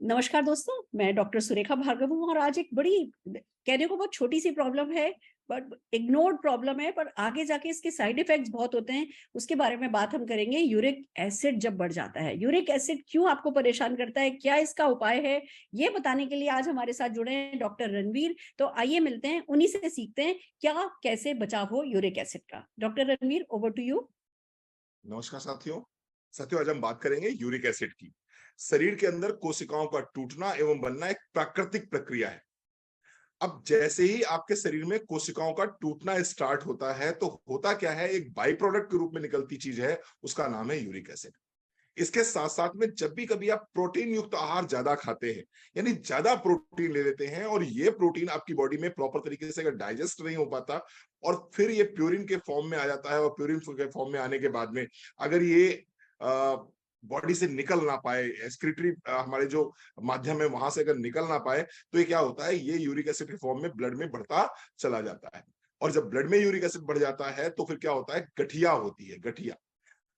नमस्कार दोस्तों, मैं डॉक्टर सुरेखा भार्गव हूँ और आज एक बड़ी कहने को बहुत छोटी-सी प्रॉब्लम है, बट इग्नोर्ड प्रॉब्लम है, पर आगे जाके इसके साइड इफेक्ट्स बहुत होते हैं, उसके बारे में बात हम करेंगे। यूरिक एसिड जब बढ़ जाता है, यूरिक एसिड क्यों आपको परेशान करता है, क्या इसका उपाय है? ये बताने के लिए आज हमारे साथ जुड़े हैं डॉक्टर रणवीर। तो आइए मिलते हैं, उन्हीं से सीखते हैं क्या कैसे बचाव हो यूरिक एसिड का। Doctor Ranveer, over to you. नमस्कार साथियों, आज हम बात करेंगे यूरिक एसिड की। शरीर के अंदर कोशिकाओं का टूटना एवं बनना एक प्राकृतिक प्रक्रिया है। अब जैसे ही आपके शरीर में कोशिकाओं का टूटना स्टार्ट होता है तो होता क्या है, एक बाई प्रोडक्ट के रूप में निकलती चीज है, उसका नाम है यूरिक एसिड। इसके साथ साथ में जब भी कभी आप प्रोटीन युक्त आहार ज्यादा खाते हैं, यानी ज्यादा प्रोटीन ले लेते हैं और ये प्रोटीन आपकी बॉडी में प्रॉपर तरीके से अगर डाइजेस्ट नहीं हो पाता और फिर ये प्यूरिन के फॉर्म में आ जाता है और प्यूरिन के फॉर्म में आने के बाद में अगर ये बॉडी से निकल ना पाए, एक्सक्रीटरी हमारे जो माध्यम है वहां से अगर निकल ना पाए, तो ये क्या होता है, ये यूरिक एसिड के फॉर्म में ब्लड में बढ़ता चला जाता है। और जब ब्लड में यूरिक एसिड बढ़ जाता है तो फिर क्या होता है, गठिया होती है, गठिया।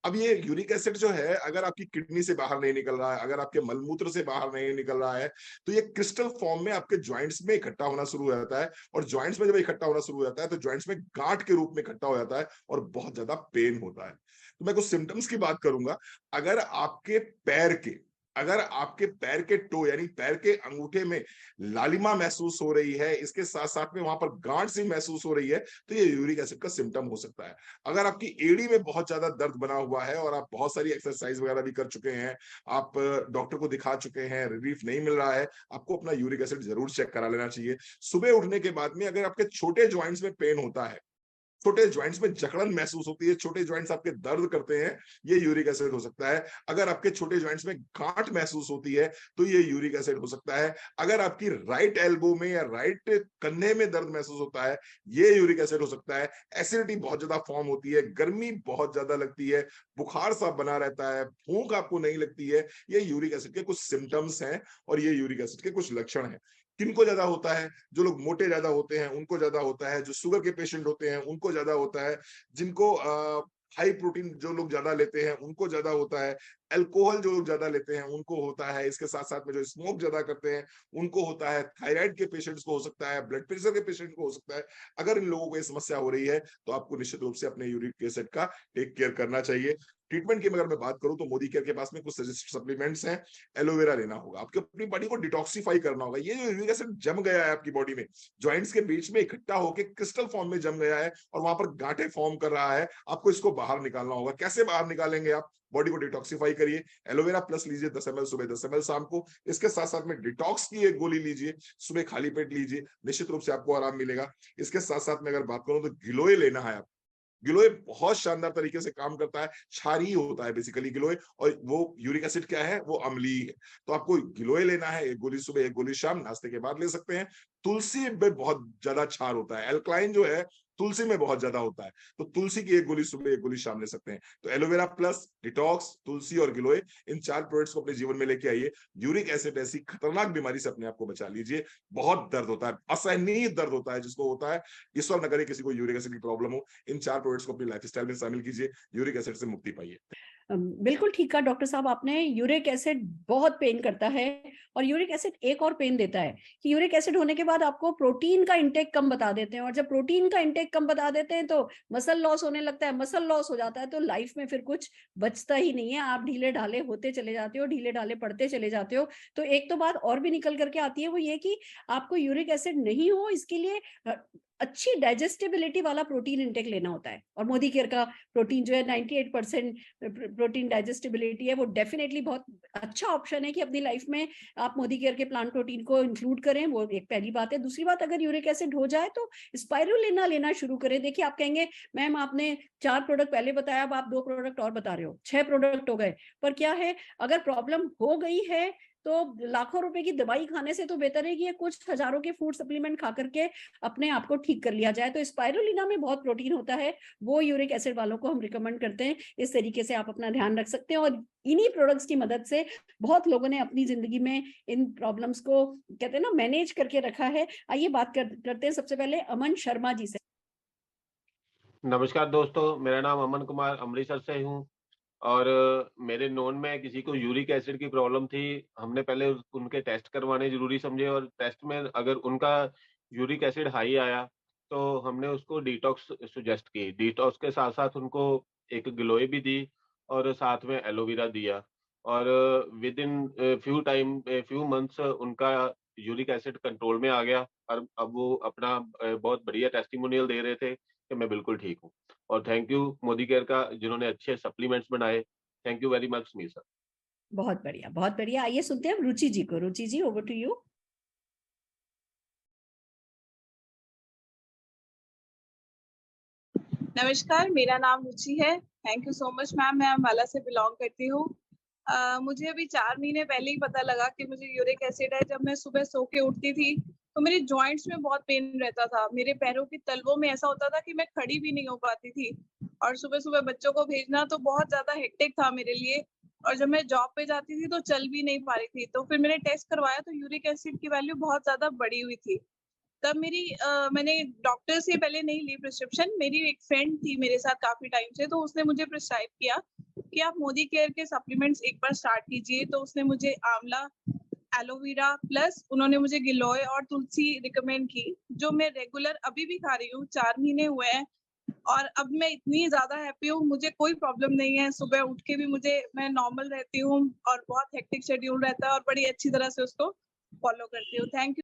अब ये यूरिक एसिड जो है, अगर आपकी किडनी से बाहर नहीं निकल रहा है, अगर आपके मलमूत्र से बाहर नहीं निकल रहा है, तो ये क्रिस्टल फॉर्म में आपके जॉइंट्स में इकट्ठा होना शुरू हो जाता है। और जॉइंट्स में जब इकट्ठा होना शुरू हो जाता है तो जॉइंट्स में गांठ के रूप में इकट्ठा हो जाता है और बहुत ज्यादा पेन होता है। तो मैं कुछ सिम्टम्स की बात करूंगा। अगर आपके पैर के अगर आपके पैर के टो यानी पैर के अंगूठे में लालिमा महसूस हो रही है, इसके साथ साथ में वहां पर गांठ सी महसूस हो रही है, तो ये यूरिक एसिड का सिम्टम हो सकता है। अगर आपकी एड़ी में बहुत ज्यादा दर्द बना हुआ है और आप बहुत सारी एक्सरसाइज वगैरह भी कर चुके हैं, आप डॉक्टर को दिखा चुके हैं, रिलीफ नहीं मिल रहा है, आपको अपना यूरिक एसिड जरूर चेक करा लेना चाहिए। सुबह उठने के बाद में अगर आपके छोटे ज्वाइंट्स में पेन होता है, छोटे ज्वाइंट्स में जकड़न महसूस होती है, छोटे ज्वाइंट्स आपके दर्द करते हैं, ये यूरिक एसिड हो सकता है। अगर आपके छोटे ज्वाइंट्स में गांठ महसूस होती है तो ये यूरिक एसिड हो सकता है। अगर आपकी राइट एल्बो में या राइट कंधे में दर्द महसूस होता है, ये यूरिक एसिड हो सकता है। एसिडिटी बहुत ज्यादा फॉर्म होती है, गर्मी बहुत ज्यादा लगती है, बुखार सा बना रहता है, भूख आपको नहीं लगती है, ये यूरिक एसिड के कुछ सिम्टम्स हैं और ये यूरिक एसिड के कुछ लक्षण हैं। किनको ज्यादा होता है, जो लोग मोटे ज्यादा होते हैं उनको ज्यादा होता है, जो शुगर के पेशेंट होते हैं उनको ज्यादा होता है, जिनको हाई प्रोटीन जो लोग ज्यादा लेते हैं उनको ज्यादा होता है, अल्कोहल जो लोग ज्यादा लेते हैं उनको होता है, इसके साथ साथ में जो स्मोक ज्यादा करते हैं उनको होता है, थायराइड के पेशेंट्स को हो सकता है, ब्लड प्रेशर के पेशेंट को हो सकता है। अगर इन लोगों को ये समस्या हो रही है तो आपको निश्चित रूप से अपने यूरिक एसिड का टेक केयर करना चाहिए। ट्रीटमेंट की अगर मैं बात करूं तो मोदी केयर के पास में कुछ सजेस्टेड सप्लीमेंट्स हैं। एलोवेरा लेना होगा, आपकी अपनी बॉडी को डिटॉक्सिफाई करना होगा। ये जो यूरिक एसिड जम गया है आपकी बॉडी में, जॉइंट्स के बीच में इकट्ठा होकर क्रिस्टल फॉर्म में जम गया है और वहां पर गांठें फॉर्म कर रहा है, आपको इसको बाहर निकालना होगा। कैसे बाहर निकालेंगे आप? बॉडी को डिटॉक्सिफाई करिए, एलोवेरा प्लस लीजिए 10 ml सुबह, 10 ml शाम को। इसके साथ साथ में डिटॉक्स की एक गोली लीजिए, सुबह खाली पेट लीजिए, निश्चित रूप से आपको आराम मिलेगा। इसके साथ साथ में अगर बात करूं तो गिलोय लेना है आप। गिलोय बहुत शानदार तरीके से काम करता है, क्षारीय होता है बेसिकली गिलोय, और वो यूरिक एसिड क्या है, वो अम्लीय है। तो आपको गिलोय लेना है, एक गोली सुबह एक गोली शाम, नाश्ते के बाद ले सकते हैं। तुलसी में बहुत ज्यादा क्षार होता है, एल्कलाइन जो है तुलसी में बहुत ज्यादा होता है, तो तुलसी की एक गोली सुबह एक गोली शाम ले सकते हैं। तो एलोवेरा प्लस, डिटॉक्स, तुलसी और गिलोय, इन 4 प्रोडक्ट्स को अपने जीवन में लेके आइए। यूरिक एसिड ऐसी खतरनाक बीमारी से अपने आप को बचा लीजिए। बहुत दर्द होता है, असहनीय दर्द होता है जिसको होता है। ईश्वर न करे किसी को यूरिक एसिड की प्रॉब्लम हो। इन 4 प्रोडक्ट्स को अपनी लाइफस्टाइल में शामिल कीजिए, यूरिक एसिड से मुक्ति पाइए। बिल्कुल ठीक कहा डॉक्टर साहब आपने। यूरिक एसिड बहुत पेन करता है और यूरिक एसिड एक और पेन देता है कि यूरिक एसिड होने के बाद आपको प्रोटीन का इंटेक कम बता देते हैं, और जब प्रोटीन का इंटेक कम बता देते हैं तो मसल लॉस होने लगता है। मसल लॉस हो जाता है तो लाइफ में फिर कुछ बचता ही नहीं है, आप ढीले ढाले होते चले जाते हो, ढीले ढाले पड़ते चले जाते हो। तो एक तो बात और भी निकल करके आती है, वो ये कि आपको यूरिक एसिड नहीं हो इसके लिए अच्छी डाइजेस्टिबिलिटी वाला प्रोटीन इंटेक लेना होता है। और मोदी केयर का प्रोटीन जो है 98% प्रोटीन डाइजेस्टिबिलिटी है, वो डेफिनेटली बहुत अच्छा ऑप्शन है कि अपनी लाइफ में आप मोदी केयर के प्लांट प्रोटीन को इंक्लूड करें। वो एक पहली बात है। दूसरी बात, अगर यूरिक एसिड हो जाए तो स्पाइरुलिना लेना शुरू करें। देखिए, आप कहेंगे मैम आपने 4 प्रोडक्ट पहले बताया, अब आप 2 प्रोडक्ट और बता रहे हो, 6 प्रोडक्ट हो गए। पर क्या है, अगर प्रॉब्लम हो गई है तो लाखों रुपए की दवाई खाने से तो बेहतर है कि ये कुछ हजारों के फूड सप्लीमेंट खा करके अपने आप को ठीक कर लिया जाए। तो स्पाइरुलिना में बहुत प्रोटीन होता है, वो यूरिक एसिड वालों को हम रिकमेंड करते हैं। इस तरीके से आप अपना ध्यान रख सकते हैं और इन्हीं प्रोडक्ट्स की मदद से बहुत लोगों ने अपनी जिंदगी में इन प्रॉब्लम्स को कहते हैं ना मैनेज करके रखा है। आइए बात करते हैं सबसे पहले अमन शर्मा जी से। नमस्कार दोस्तों, मेरा नाम अमन कुमार अमृतसर से हूँ। और मेरे नोन में किसी को यूरिक एसिड की प्रॉब्लम थी। हमने पहले उनके टेस्ट करवाने ज़रूरी समझे और टेस्ट में अगर उनका यूरिक एसिड हाई आया, तो हमने उसको डिटॉक्स सजेस्ट की। डिटॉक्स के साथ-साथ उनको एक गिलोय भी दी और साथ में एलोवेरा दिया और विद इन फ्यू मंथ्स उनका यूरिक एसिड कंट्रोल में आ गया और अब वो अपना बहुत बढ़िया टेस्टिमोनियल दे रहे थे कि मैं बिल्कुल ठीक हूँ। और थैंक यू मोदी केयर का जिन्होंने अच्छे सप्लीमेंट्स बनाए। Thank you very much Sameer sir. बहुत बढ़िया, बहुत बढ़िया। आइए सुनते हैं रुचि जी को। रुचि जी, ओवर टू यू। नमस्कार, मेरा नाम रुचि है। Thank you so much ma'am, मैं अम्बाला से बिलॉन्ग करती हूँ। मुझे अभी 4 महीने पहले ही पता लगा कि मुझे यूरिक एसिड है। जब मैं सुबह सो के उठती थी, तो मेरे जॉइंट्स में बहुत पेन रहता था। मेरे पैरों की तलवों में ऐसा होता था कि मैं खड़ी भी नहीं हो पाती थी और सुबह-सुबह बच्चों को भेजना तो बहुत ज़्यादा हेक्टिक था मेरे लिए और जब मैं जॉब पे जाती थी, तो चल भी नहीं पा रही थी। तो फिर मैंने टेस्ट करवाया तो यूरिक एसिड की वैल्यू बहुत ज़्यादा बढ़ी हुई थी। तब मैंने डॉक्टर से पहले नहीं ली प्रिस्क्रिप्शन। मेरी एक फ्रेंड थी मेरे साथ काफ़ी टाइम से, तो उसने मुझे प्रिस्क्राइब किया कि आप मोदी केयर के सप्लीमेंट्स एक बार स्टार्ट कीजिए। तो उसने मुझे आंवला, एलोवेरा प्लस उन्होंने मुझे गिलोय और तुलसी रिकमेंड की, जो मैं रेगुलर अभी भी खा रही हूँ। 4 महीने हुए हैं और अब मैं इतनी ज़्यादा हैप्पी हूँ, मुझे कोई प्रॉब्लम नहीं है। सुबह उठ के भी मैं नॉर्मल रहती हूँ और बहुत हेक्टिक शेड्यूल रहता है और बड़ी अच्छी तरह से उसको फॉलो करती हूँ। Thank you.